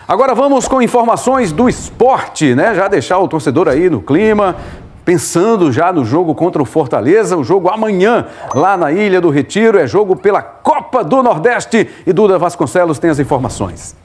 Agora vamos com informações do esporte, né? Já deixar o torcedor aí no clima, pensando já no jogo contra o Fortaleza, o jogo amanhã lá na Ilha do Retiro, é jogo pela Copa do Nordeste e Duda Vasconcelos tem as informações.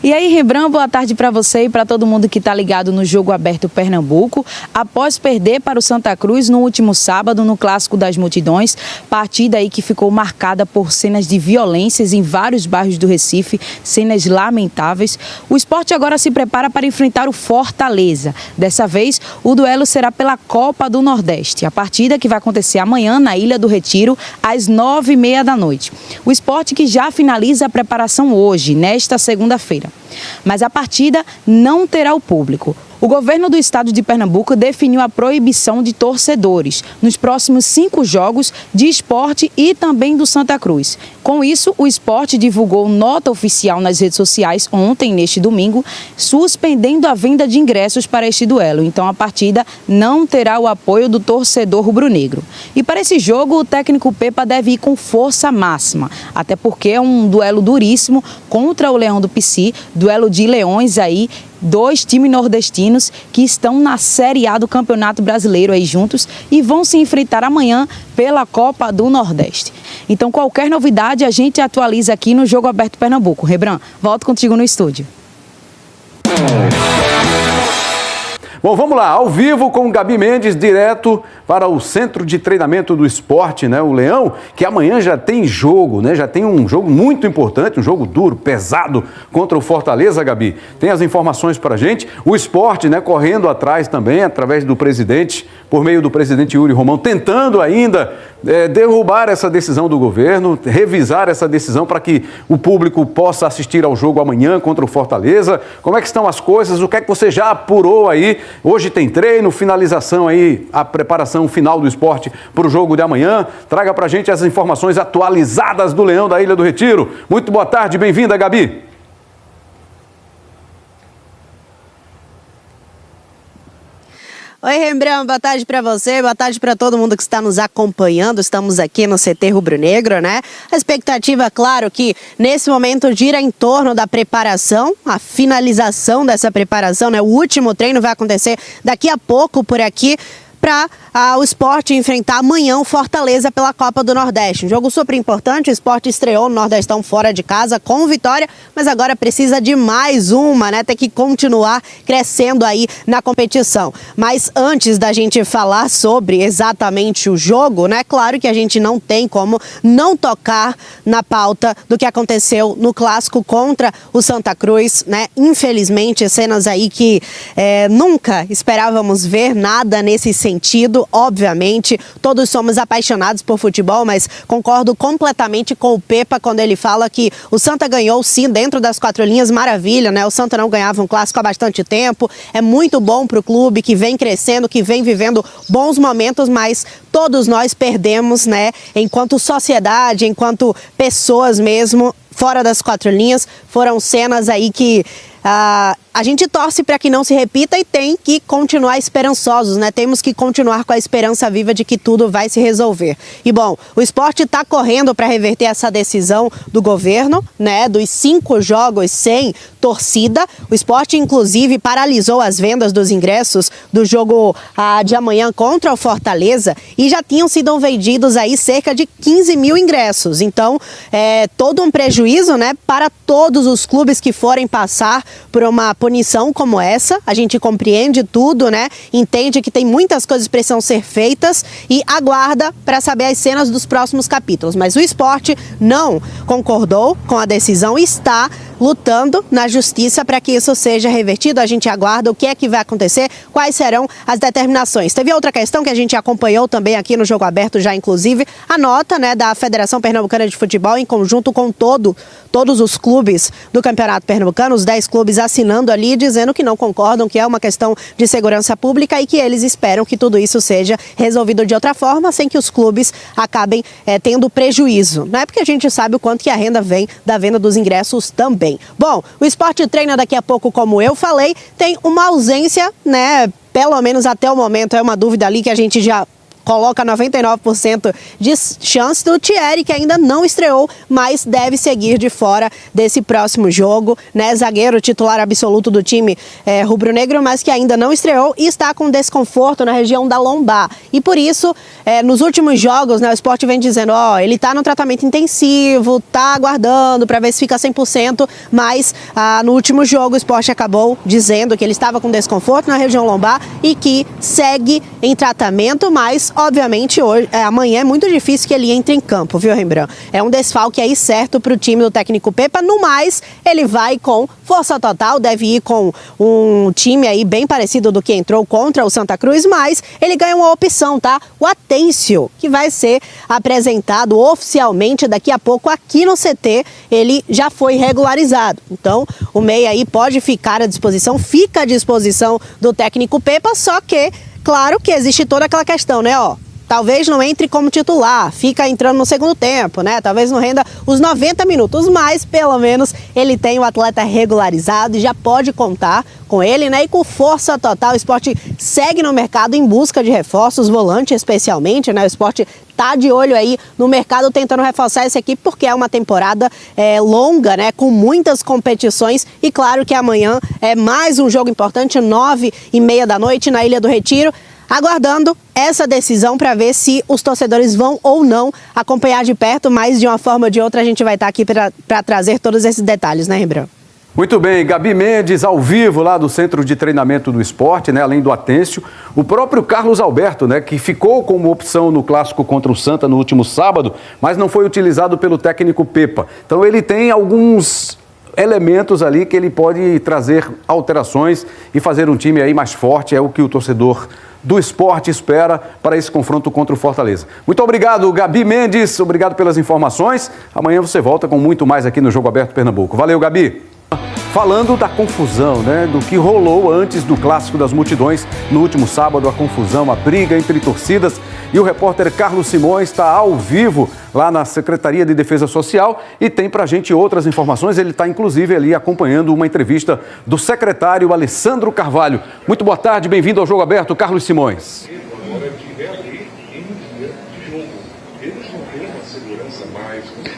E aí, Rembrandt, boa tarde para você e para todo mundo que está ligado no Jogo Aberto Pernambuco. Após perder para o Santa Cruz no último sábado, no Clássico das Multidões, partida aí que ficou marcada por cenas de violências em vários bairros do Recife, cenas lamentáveis, o Sport agora se prepara para enfrentar o Fortaleza. Dessa vez, o duelo será pela Copa do Nordeste. A partida que vai acontecer amanhã na Ilha do Retiro, às 9h30 da noite. O Sport que já finaliza a preparação hoje, nesta segunda-feira. Mas a partida não terá o público. O governo do estado de Pernambuco definiu a proibição de torcedores nos próximos 5 jogos de Sport e também do Santa Cruz. Com isso, o Sport divulgou nota oficial nas redes sociais ontem, neste domingo, suspendendo a venda de ingressos para este duelo. Então, a partida não terá o apoio do torcedor rubro-negro. E para esse jogo, o técnico Pepa deve ir com força máxima, até porque é um duelo duríssimo contra o Leão do Pici, duelo de leões aí, 2 times nordestinos que estão na Série A do Campeonato Brasileiro aí juntos e vão se enfrentar amanhã pela Copa do Nordeste. Então, qualquer novidade a gente atualiza aqui no Jogo Aberto Pernambuco. Rembrandt, volto contigo no estúdio. Bom, vamos lá, ao vivo com o Gabi Mendes, direto para o Centro de Treinamento do Esporte, né? O Leão, que amanhã já tem jogo, né? Já tem um jogo muito importante, um jogo duro, pesado contra o Fortaleza, Gabi. Tem as informações para a gente. O Esporte, né? Correndo atrás também, através do presidente, por meio do presidente Yuri Romão, tentando ainda derrubar essa decisão do governo, revisar essa decisão para que o público possa assistir ao jogo amanhã contra o Fortaleza. Como é que estão as coisas? O que é que você já apurou aí? Hoje tem treino, finalização aí, a preparação final do Esporte para o jogo de amanhã. Traga para a gente as informações atualizadas do Leão da Ilha do Retiro. Muito boa tarde, bem-vinda, Gabi. Oi, Rembrandt, boa tarde para você, boa tarde para todo mundo que está nos acompanhando. Estamos aqui no CT Rubro-Negro, né? A expectativa, claro, que nesse momento gira em torno da preparação, a finalização dessa preparação, né? O último treino vai acontecer daqui a pouco por aqui, para o Sport enfrentar amanhã o Fortaleza pela Copa do Nordeste. Um jogo super importante, o Sport estreou no Nordestão fora de casa com vitória, mas agora precisa de mais uma, né? Tem que continuar crescendo aí na competição. Mas antes da gente falar sobre exatamente o jogo, né? Claro que a gente não tem como não tocar na pauta do que aconteceu no clássico contra o Santa Cruz, né? Infelizmente, cenas aí que nunca esperávamos ver nada nesse sentido. Obviamente, todos somos apaixonados por futebol, mas concordo completamente com o Pepa quando ele fala que o Santa ganhou sim dentro das 4 linhas, maravilha, né? O Santa não ganhava um clássico há bastante tempo, é muito bom para o clube que vem crescendo, que vem vivendo bons momentos, mas todos nós perdemos, né? Enquanto sociedade, enquanto pessoas mesmo, fora das 4 linhas, foram cenas aí que a gente torce para que não se repita e tem que continuar esperançosos, né? Temos que continuar com a esperança viva de que tudo vai se resolver. E bom, o Sport está correndo para reverter essa decisão do governo, né? Dos 5 jogos sem torcida. O Sport, inclusive, paralisou as vendas dos ingressos do jogo de amanhã contra o Fortaleza e já tinham sido vendidos aí cerca de 15 mil ingressos. Então, todo um prejuízo, né? Para todos os clubes que forem passar por uma punição como essa. A gente compreende tudo, né? Entende que tem muitas coisas que precisam ser feitas e aguarda para saber as cenas dos próximos capítulos. Mas o Sport não concordou com a decisão e está lutando na justiça para que isso seja revertido. A gente aguarda o que é que vai acontecer, quais serão as determinações. Teve outra questão que a gente acompanhou também aqui no Jogo Aberto já, inclusive, a nota, né, da Federação Pernambucana de Futebol em conjunto com todos os clubes do Campeonato Pernambucano, os 10 clubes assinando ali, dizendo que não concordam, que é uma questão de segurança pública e que eles esperam que tudo isso seja resolvido de outra forma, sem que os clubes acabem tendo prejuízo, né? Porque a gente sabe o quanto que a renda vem da venda dos ingressos também. Bom, o Sport treina daqui a pouco, como eu falei, tem uma ausência, né? Pelo menos até o momento, é uma dúvida ali que a gente já coloca 99% de chance do Thierry, que ainda não estreou, mas deve seguir de fora desse próximo jogo, né? Zagueiro titular absoluto do time rubro-negro, mas que ainda não estreou e está com desconforto na região da lombar. E por isso, nos últimos jogos, né, o Sport vem dizendo, ele está no tratamento intensivo, está aguardando para ver se fica 100%, mas no último jogo o Sport acabou dizendo que ele estava com desconforto na região lombar e que segue em tratamento, mas obviamente amanhã é muito difícil que ele entre em campo, viu, Rembrandt? É um desfalque aí certo para o time do técnico Pepa. No mais, ele vai com força total, deve ir com um time aí bem parecido do que entrou contra o Santa Cruz, mas ele ganha uma opção, tá? O Atencio, que vai ser apresentado oficialmente daqui a pouco aqui no CT, ele já foi regularizado. Então, o meia aí pode ficar à disposição, fica à disposição do técnico Pepa, só que claro que existe toda aquela questão, né, talvez não entre como titular, fica entrando no segundo tempo, né? Talvez não renda os 90 minutos, mas pelo menos ele tem o atleta regularizado e já pode contar com ele, né? E com força total, o Sport segue no mercado em busca de reforços, volante especialmente, né? O Sport tá de olho aí no mercado tentando reforçar essa equipe porque é uma temporada longa, né? Com muitas competições e claro que amanhã é mais um jogo importante, 9h30 da noite na Ilha do Retiro. Aguardando essa decisão para ver se os torcedores vão ou não acompanhar de perto, mas de uma forma ou de outra a gente vai estar aqui para trazer todos esses detalhes, né, Rembrandt? Muito bem, Gabi Mendes ao vivo lá do Centro de Treinamento do Sport, né, além do Atencio. O próprio Carlos Alberto, né, que ficou como opção no clássico contra o Santa no último sábado, mas não foi utilizado pelo técnico Pepa. Então ele tem alguns elementos ali que ele pode trazer alterações e fazer um time aí mais forte, é o que o torcedor do Sport espera para esse confronto contra o Fortaleza. Muito obrigado, Gabi Mendes, obrigado pelas informações. Amanhã você volta com muito mais aqui no Jogo Aberto Pernambuco. Valeu, Gabi! Falando da confusão, né, do que rolou antes do Clássico das Multidões no último sábado, a confusão, a briga entre torcidas, e o repórter Carlos Simões está ao vivo lá na Secretaria de Defesa Social e tem pra gente outras informações. Ele está inclusive ali acompanhando uma entrevista do secretário Alessandro Carvalho. Muito boa tarde, bem-vindo ao Jogo Aberto, Carlos Simões.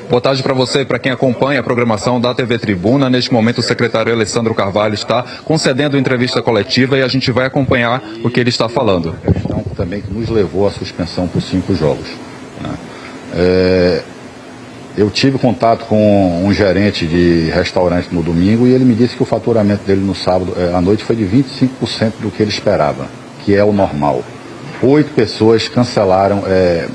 Boa tarde para você e para quem acompanha a programação da TV Tribuna. Neste momento, o secretário Alessandro Carvalho está concedendo entrevista coletiva e a gente vai acompanhar o que ele está falando. A questão também que nos levou à suspensão por 5 jogos. Eu tive contato com um gerente de restaurante no domingo e ele me disse que o faturamento dele no sábado à noite foi de 25% do que ele esperava, que é o normal. 8 pessoas cancelaram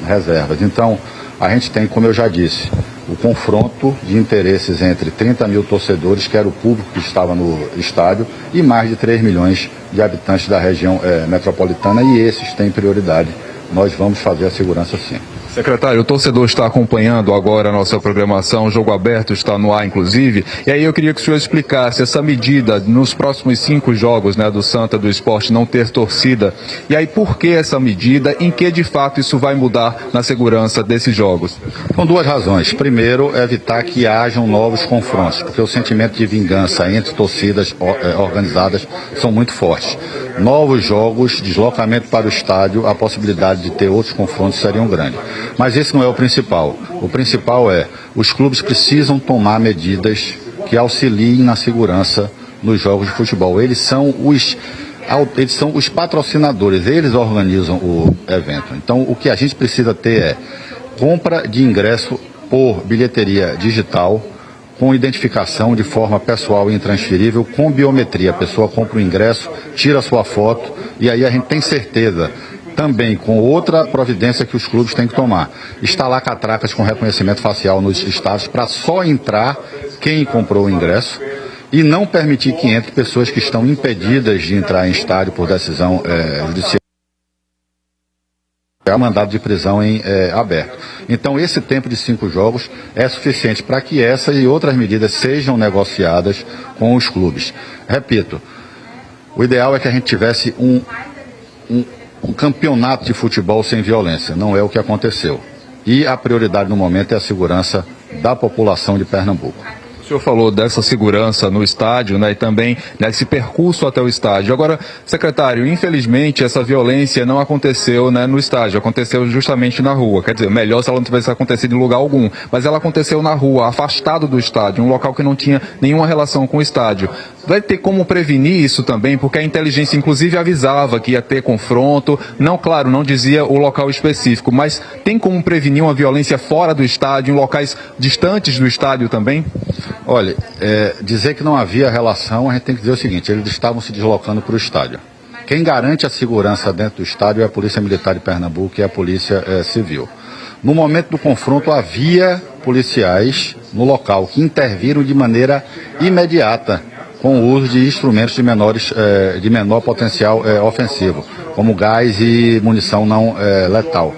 reservas. Então, a gente tem, como eu já disse, o confronto de interesses entre 30 mil torcedores, que era o público que estava no estádio, e mais de 3 milhões de habitantes da região metropolitana, e esses têm prioridade. Nós vamos fazer a segurança sim. Secretário, o torcedor está acompanhando agora a nossa programação, o Jogo Aberto está no ar, inclusive, e aí eu queria que o senhor explicasse essa medida nos próximos 5 jogos, né, do Santa, do Sport, não ter torcida, e aí por que essa medida, em que de fato isso vai mudar na segurança desses jogos? Com 2 razões. Primeiro, evitar que hajam novos confrontos, porque o sentimento de vingança entre torcidas organizadas são muito fortes. Novos jogos, deslocamento para o estádio, a possibilidade de ter outros confrontos seriam grandes. Mas esse não é o principal. O principal é, os clubes precisam tomar medidas que auxiliem na segurança nos jogos de futebol. Eles são os patrocinadores, eles organizam o evento. Então, o que a gente precisa ter é compra de ingresso por bilheteria digital, com identificação de forma pessoal e intransferível, com biometria. A pessoa compra o ingresso, tira a sua foto, e aí a gente tem certeza também com outra providência que os clubes têm que tomar. Instalar catracas com reconhecimento facial nos estádios para só entrar quem comprou o ingresso e não permitir que entre pessoas que estão impedidas de entrar em estádio por decisão judicial. É mandado de prisão em aberto. Então, esse tempo de 5 jogos é suficiente para que essas e outras medidas sejam negociadas com os clubes. Repito, o ideal é que a gente tivesse um campeonato de futebol sem violência. Não é o que aconteceu. E a prioridade no momento é a segurança da população de Pernambuco. O senhor falou dessa segurança no estádio, né, e também nesse percurso até o estádio. Agora, secretário, infelizmente essa violência não aconteceu, né, no estádio, aconteceu justamente na rua. Quer dizer, melhor se ela não tivesse acontecido em lugar algum, mas ela aconteceu na rua, afastado do estádio, um local que não tinha nenhuma relação com o estádio. Vai ter como prevenir isso também, porque a inteligência inclusive avisava que ia ter confronto, não, claro, não dizia o local específico, mas tem como prevenir uma violência fora do estádio, em locais distantes do estádio também? Olha, dizer que não havia relação, a gente tem que dizer o seguinte: eles estavam se deslocando para o estádio. Quem garante a segurança dentro do estádio é a Polícia Militar de Pernambuco e a Polícia Civil. No momento do confronto havia policiais no local que interviram de maneira imediata com o uso de instrumentos de menor potencial ofensivo, como gás e munição não letal,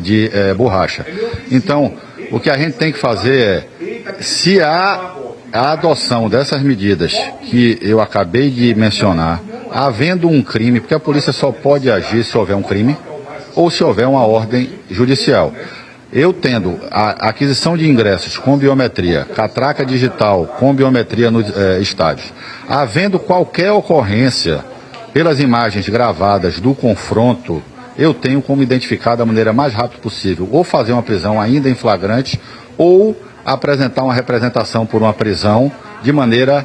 de borracha. Então, o que a gente tem que fazer se há a adoção dessas medidas que eu acabei de mencionar, havendo um crime, porque a polícia só pode agir se houver um crime ou se houver uma ordem judicial. Eu tendo a aquisição de ingressos com biometria, catraca digital com biometria nos estádios, havendo qualquer ocorrência pelas imagens gravadas do confronto, eu tenho como identificar da maneira mais rápida possível, ou fazer uma prisão ainda em flagrante, ou apresentar uma representação por uma prisão de maneira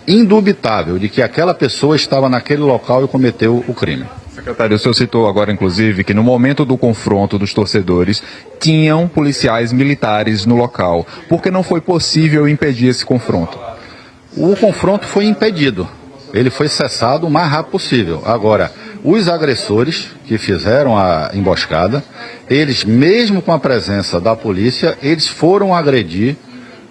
indubitável de que aquela pessoa estava naquele local e cometeu o crime. Secretário, o senhor citou agora, inclusive, que no momento do confronto dos torcedores, tinham policiais militares no local. Por que não foi possível impedir esse confronto? O confronto foi impedido. Ele foi cessado o mais rápido possível. Agora, os agressores que fizeram a emboscada, eles, mesmo com a presença da polícia, eles foram agredir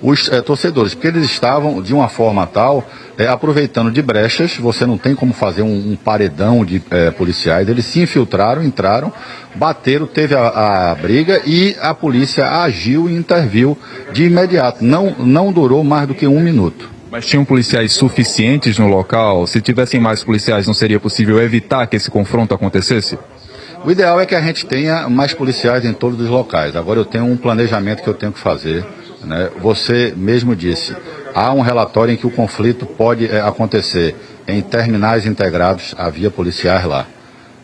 os torcedores, porque eles estavam de uma forma tal, aproveitando de brechas. Você não tem como fazer um paredão de policiais. Eles se infiltraram, entraram, bateram, teve a briga e a polícia agiu e interviu de imediato. Não durou mais do que 1 minuto. Mas tinham policiais suficientes no local? Se tivessem mais policiais, não seria possível evitar que esse confronto acontecesse? O ideal é que a gente tenha mais policiais em todos os locais. Agora eu tenho um planejamento que eu tenho que fazer, né? Você mesmo disse, há um relatório em que o conflito pode acontecer em terminais integrados, havia policiais lá.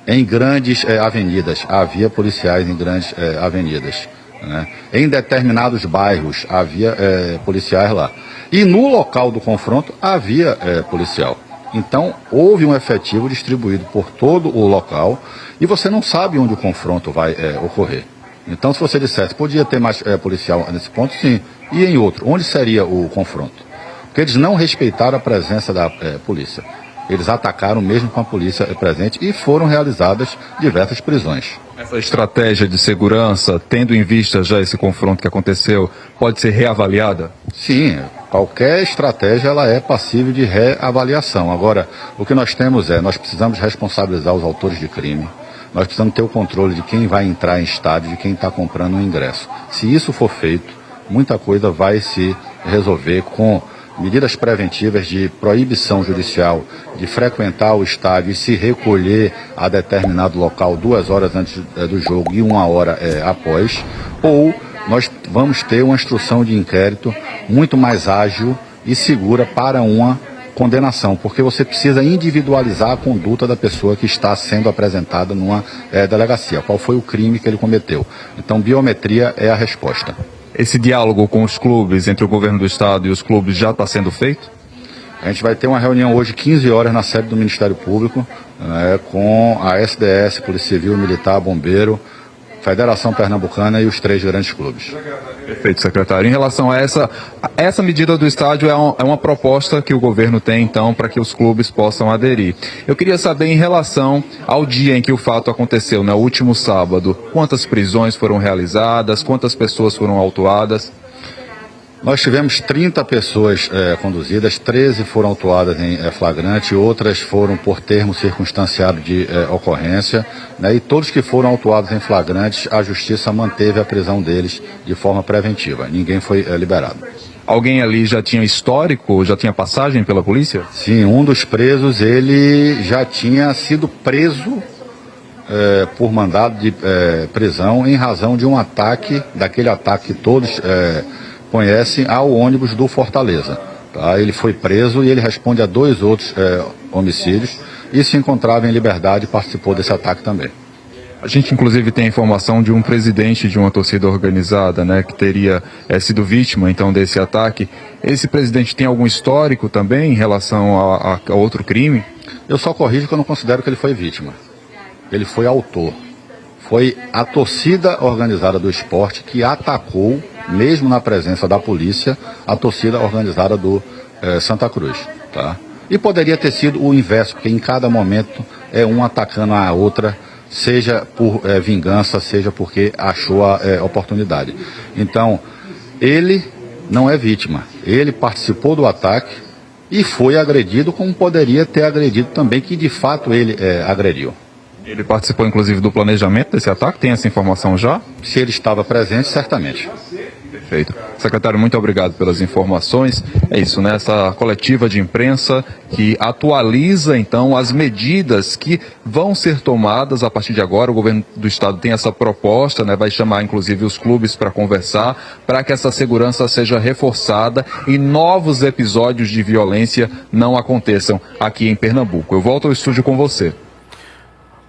Em grandes avenidas, havia policiais em grandes avenidas. Né? Em determinados bairros, havia policiais lá. E no local do confronto, havia policial. Então, houve um efetivo distribuído por todo o local e você não sabe onde o confronto vai ocorrer. Então, se você dissesse, podia ter mais policial nesse ponto, sim. E em outro, onde seria o confronto? Porque eles não respeitaram a presença da polícia. Eles atacaram mesmo com a polícia presente e foram realizadas diversas prisões. Essa estratégia de segurança, tendo em vista já esse confronto que aconteceu, pode ser reavaliada? Sim, qualquer estratégia ela é passível de reavaliação. Agora, o que nós temos nós precisamos responsabilizar os autores de crime. Nós precisamos ter o controle de quem vai entrar em estádio, de quem está comprando um ingresso. Se isso for feito, muita coisa vai se resolver com medidas preventivas de proibição judicial de frequentar o estádio e se recolher a determinado local 2 horas antes do jogo e 1 hora após, ou nós vamos ter uma instrução de inquérito muito mais ágil e segura para uma condenação, porque você precisa individualizar a conduta da pessoa que está sendo apresentada numa delegacia. Qual foi o crime que ele cometeu? Então, biometria é a resposta. Esse diálogo com os clubes, entre o governo do estado e os clubes, já está sendo feito? A gente vai ter uma reunião hoje, 15 horas, na sede do Ministério Público, com a SDS, Polícia Civil, Militar, Bombeiro, Federação Pernambucana e os 3 grandes clubes. Perfeito, secretário. Em relação a essa medida do estádio é uma proposta que o governo tem, então, para que os clubes possam aderir. Eu queria saber, em relação ao dia em que o fato aconteceu, no último sábado, quantas prisões foram realizadas, quantas pessoas foram autuadas? Nós tivemos 30 pessoas conduzidas, 13 foram autuadas em flagrante, outras foram por termo circunstanciado de ocorrência, né, e todos que foram autuados em flagrantes, a Justiça manteve a prisão deles de forma preventiva. Ninguém foi liberado. Alguém ali já tinha histórico, já tinha passagem pela polícia? Sim, um dos presos, ele já tinha sido preso por mandado de prisão em razão de um ataque, daquele ataque que todos conhecem, ao ônibus do Fortaleza. Tá? Ele foi preso e ele responde a 2 outros homicídios e se encontrava em liberdade e participou desse ataque também. A gente, inclusive, tem a informação de um presidente de uma torcida organizada, né, que teria sido vítima, então, desse ataque. Esse presidente tem algum histórico também em relação a outro crime? Eu só corrijo que eu não considero que ele foi vítima. Ele foi autor. Foi a torcida organizada do esporte que atacou, mesmo na presença da polícia, a torcida organizada do Santa Cruz. Tá? E poderia ter sido o inverso, porque em cada momento é um atacando a outra, seja por vingança, seja porque achou a oportunidade. Então, ele não é vítima. Ele participou do ataque e foi agredido como poderia ter agredido também, que de fato ele agrediu. Ele participou, inclusive, do planejamento desse ataque? Tem essa informação já? Se ele estava presente, certamente. Perfeito. Secretário, muito obrigado pelas informações. É isso, né? Essa coletiva de imprensa que atualiza, então, as medidas que vão ser tomadas a partir de agora. O governo do estado tem essa proposta, né? Vai chamar, inclusive, os clubes para conversar, para que essa segurança seja reforçada e novos episódios de violência não aconteçam aqui em Pernambuco. Eu volto ao estúdio com você.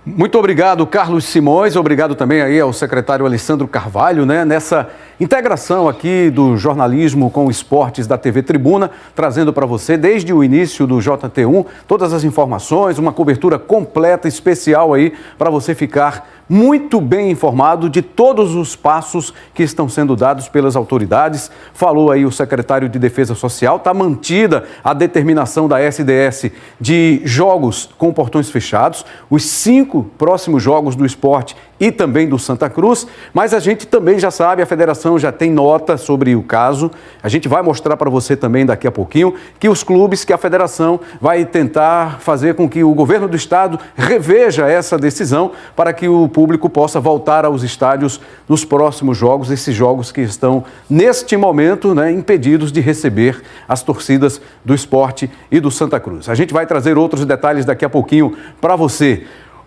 Muito obrigado, Carlos Simões. Obrigado também aí ao secretário Alessandro Carvalho, né, nessa integração aqui do jornalismo com esportes da TV Tribuna, trazendo para você, desde o início do JT1, todas as informações, uma cobertura completa, especial aí, para você ficar muito bem informado de todos os passos que estão sendo dados pelas autoridades. Falou aí o secretário de Defesa Social, está mantida a determinação da SDS de jogos com portões fechados, os 5 próximos jogos do esporte e também do Santa Cruz, mas a gente também já sabe, a federação já tem nota sobre o caso, a gente vai mostrar para você também daqui a pouquinho, que os clubes, que a federação vai tentar fazer com que o governo do estado reveja essa decisão para que o público possa voltar aos estádios nos próximos jogos, esses jogos que estão, neste momento, né, impedidos de receber as torcidas do esporte e do Santa Cruz. A gente vai trazer outros detalhes daqui a pouquinho para você.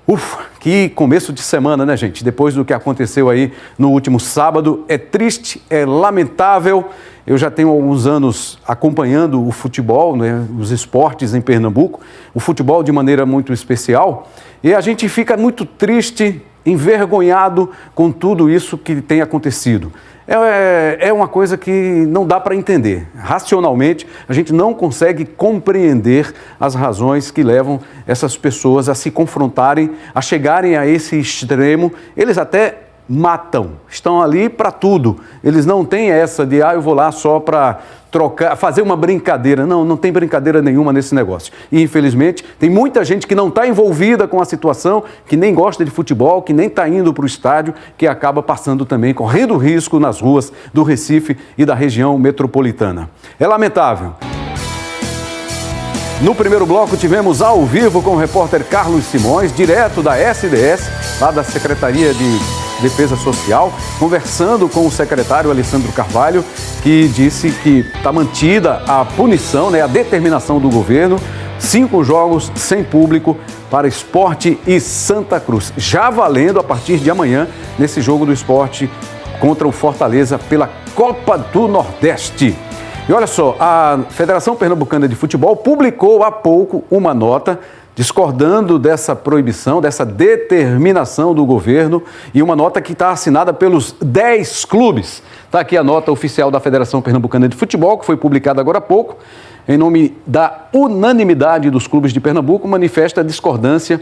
Ufa, que começo de semana, né, gente? Depois do que aconteceu aí no último sábado, é triste, é lamentável. Eu já tenho alguns anos acompanhando o futebol, né, os esportes em Pernambuco, o futebol de maneira muito especial, e a gente fica muito triste, envergonhado com tudo isso que tem acontecido. É uma coisa que não dá para entender. Racionalmente, a gente não consegue compreender as razões que levam essas pessoas a se confrontarem, a chegarem a esse extremo. Eles até matam, estão ali para tudo. Eles não têm essa de, eu vou lá só para trocar, fazer uma brincadeira. Não, não tem brincadeira nenhuma nesse negócio. E, infelizmente, tem muita gente que não está envolvida com a situação, que nem gosta de futebol, que nem está indo para o estádio, que acaba passando também, correndo risco nas ruas do Recife e da região metropolitana. É lamentável. No primeiro bloco, tivemos ao vivo com o repórter Carlos Simões, direto da SDS, lá da Secretaria de Defesa Social, conversando com o secretário Alessandro Carvalho, que disse que está mantida a punição, né, a determinação do governo, 5 jogos sem público para Esporte e Santa Cruz, já valendo a partir de amanhã nesse jogo do Esporte contra o Fortaleza pela Copa do Nordeste. E olha só, a Federação Pernambucana de Futebol publicou há pouco uma nota discordando dessa proibição, dessa determinação do governo, e uma nota que está assinada pelos 10 clubes. Está aqui a nota oficial da Federação Pernambucana de Futebol, que foi publicada agora há pouco, em nome da unanimidade dos clubes de Pernambuco, manifesta discordância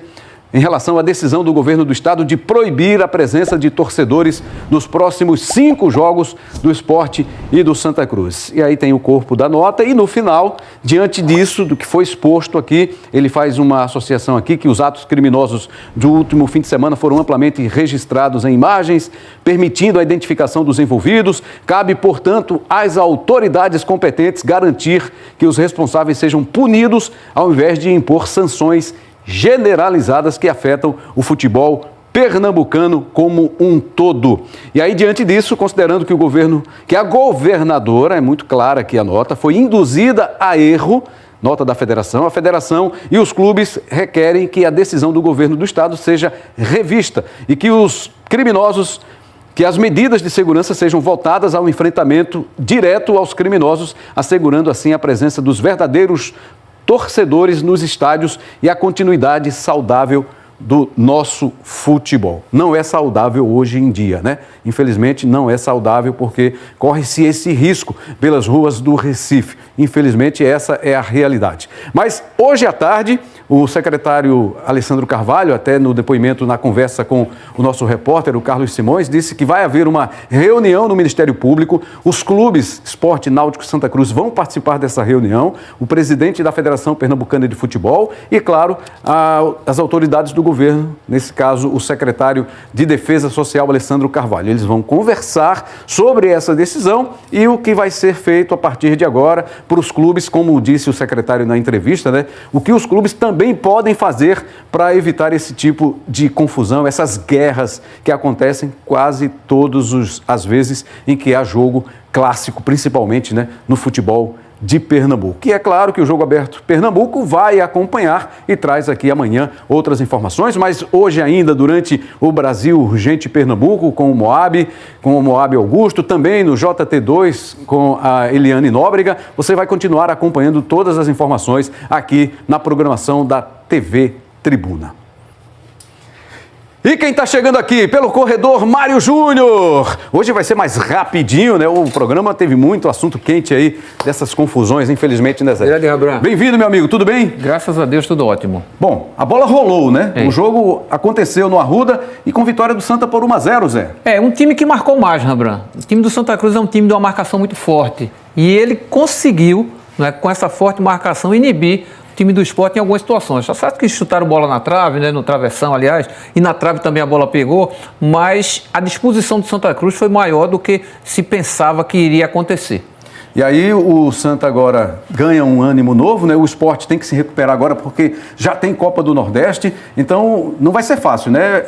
em relação à decisão do governo do estado de proibir a presença de torcedores nos próximos 5 jogos do Esporte e do Santa Cruz. E aí tem o corpo da nota e no final, diante disso, do que foi exposto aqui, ele faz uma associação aqui que os atos criminosos do último fim de semana foram amplamente registrados em imagens, permitindo a identificação dos envolvidos. Cabe, portanto, às autoridades competentes garantir que os responsáveis sejam punidos ao invés de impor sanções generalizadas que afetam o futebol pernambucano como um todo. E aí, diante disso, considerando que a governadora, é muito clara aqui a nota, foi induzida a erro, nota da federação, a federação e os clubes requerem que a decisão do governo do estado seja revista e que os criminosos que as medidas de segurança sejam voltadas ao enfrentamento direto aos criminosos, assegurando assim a presença dos verdadeiros torcedores nos estádios e a continuidade saudável do nosso futebol. Não é saudável hoje em dia, né? Infelizmente não é saudável porque corre-se esse risco pelas ruas do Recife. Infelizmente essa é a realidade. Mas hoje à tarde, o secretário Alessandro Carvalho, até no depoimento na conversa com o nosso repórter, o Carlos Simões, disse que vai haver uma reunião no Ministério Público. Os clubes Sport, Náutico e Santa Cruz vão participar dessa reunião, o presidente da Federação Pernambucana de Futebol e, claro, as autoridades do governo, nesse caso o secretário de Defesa Social, Alessandro Carvalho. Eles vão conversar sobre essa decisão e o que vai ser feito a partir de agora para os clubes, como disse o secretário na entrevista, né? O que os clubes também podem fazer para evitar esse tipo de confusão, essas guerras que acontecem quase todas as vezes em que há jogo clássico, principalmente, né, no futebol de Pernambuco. E é claro que o Jogo Aberto Pernambuco vai acompanhar e traz aqui amanhã outras informações, mas hoje ainda, durante o Brasil Urgente Pernambuco, com o Moab Augusto, também no JT2 com a Eliane Nóbrega, você vai continuar acompanhando todas as informações aqui na programação da TV Tribuna. E quem está chegando aqui pelo corredor, Mário Júnior. Hoje vai ser mais rapidinho, né? O programa teve muito assunto quente aí, dessas confusões, infelizmente, né, Zé? Bem-vindo, meu amigo, tudo bem? Graças a Deus, tudo ótimo. Bom, a bola rolou, né? O jogo aconteceu no Arruda e com vitória do Santa por 1-0, Zé. É, um time que marcou mais, Rembrandt. O time do Santa Cruz é um time de uma marcação muito forte. E ele conseguiu, né, com essa forte marcação, inibir time do Sport em algumas situações. Tá certo que chutaram bola na trave, né, no travessão, aliás, e na trave também a bola pegou, mas a disposição do Santa Cruz foi maior do que se pensava que iria acontecer. E aí o Santa agora ganha um ânimo novo, né? O Sport tem que se recuperar agora porque já tem Copa do Nordeste, então não vai ser fácil, né?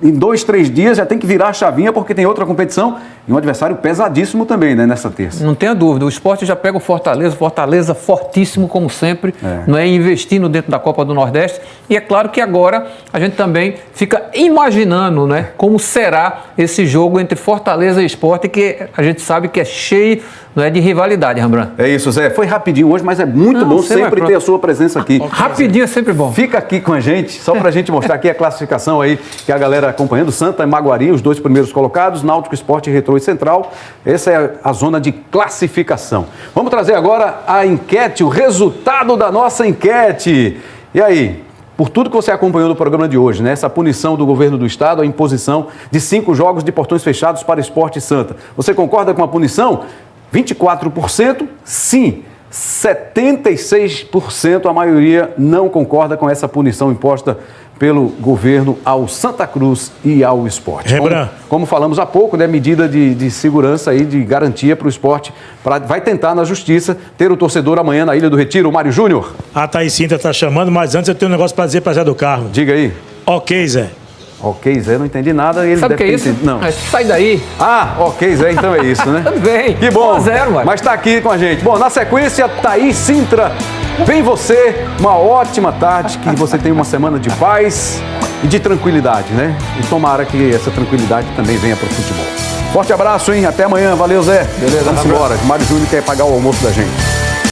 Em 2, 3 dias já tem que virar a chavinha porque tem outra competição e um adversário pesadíssimo também, né, nessa terça. Não tenha dúvida, o Sport já pega o Fortaleza fortíssimo como sempre, não é, investindo dentro da Copa do Nordeste, e é claro que agora a gente também fica imaginando, né, como será esse jogo entre Fortaleza e Sport, que a gente sabe que é cheio, não é, de rivalidade, Rembrandt. É isso, Zé, foi rapidinho hoje, mas é muito bom sempre ter a sua presença aqui. Rapidinho é sempre bom. Fica aqui com a gente, só pra gente mostrar aqui a classificação aí que a galera acompanhando. Santa e Maguari, os 2 primeiros colocados, Náutico, Sport, Retrô e Central. Essa é a zona de classificação. Vamos trazer agora a enquete, o resultado da nossa enquete. E aí, por tudo que você acompanhou no programa de hoje, né? Essa punição do governo do estado, a imposição de 5 jogos de portões fechados para Sport e Santa. Você concorda com a punição? 24% sim. 76% a maioria não concorda com essa punição imposta pelo governo ao Santa Cruz e ao Sport. Como falamos há pouco, né, medida de segurança aí, de garantia para o Sport, vai tentar na justiça ter o torcedor amanhã na Ilha do Retiro. O Mário Júnior. A Thaís Cinta está chamando, mas antes eu tenho um negócio para dizer para Zé do Carmo. Diga aí. Ok, Zé. Ok, Zé, não entendi nada. Ele sabe o que é isso? Não. Sai daí. Ah, ok, Zé, então é isso, né? Tudo bem. Que bom. 1-0, mas tá aqui com a gente. Bom, na sequência, Thaís Sintra. Vem você, uma ótima tarde, que você tenha uma semana de paz e de tranquilidade, né? E tomara que essa tranquilidade também venha para o futebol. Forte abraço, hein? Até amanhã. Valeu, Zé. Beleza, vamos embora. O Mário Júnior quer pagar o almoço da gente.